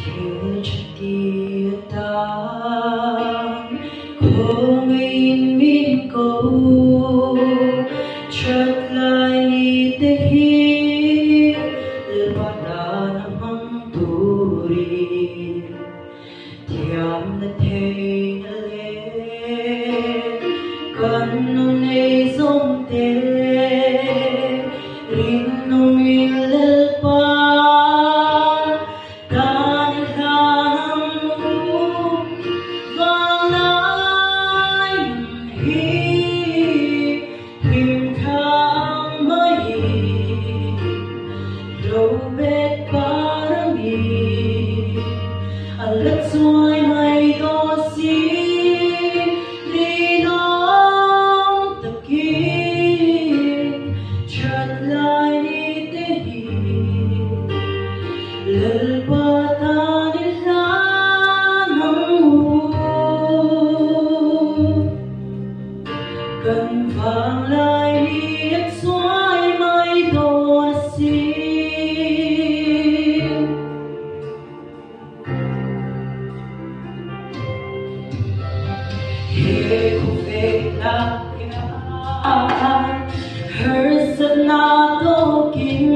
Thiên địa tan không in min câu chợt lại đi tới hi lepas dan hang turi tiam na thei na le kan nu nei zong te rin nu min le pa Let's why my dosi Linong takin Chat lai ni tehi Lalpatan ilanang Kan vang lai ni at swai my dosi Hers na tokin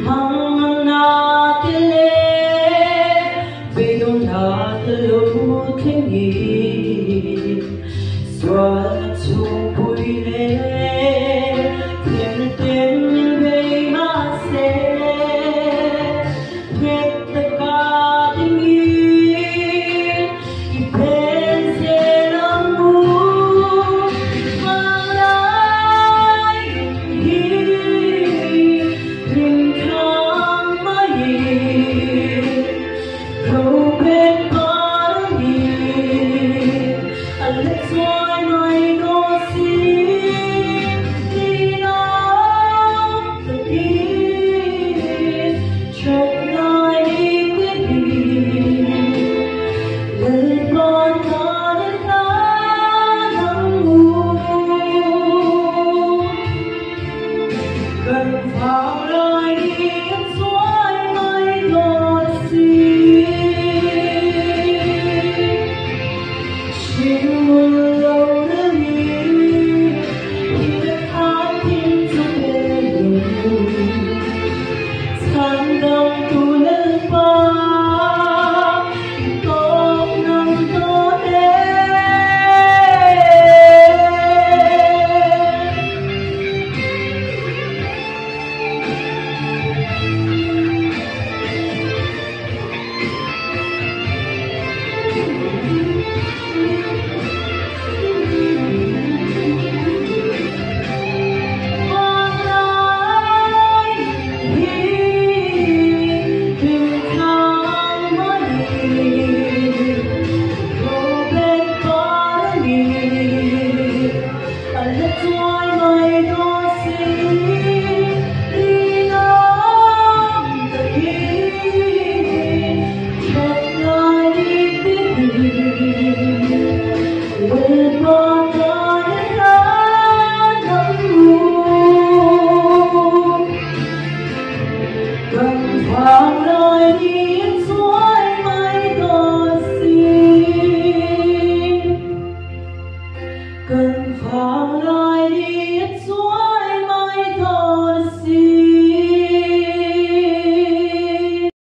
mga natile Bidong natalutingin Swal at supuile Tintin bay mase Pwede katingin Ipense ng moon Let's why my dosi Linong takin Chat lai ni tehi Lalpatan ilanang Kan vang lai ni at swai my dosi Let's why my dosi Linong takin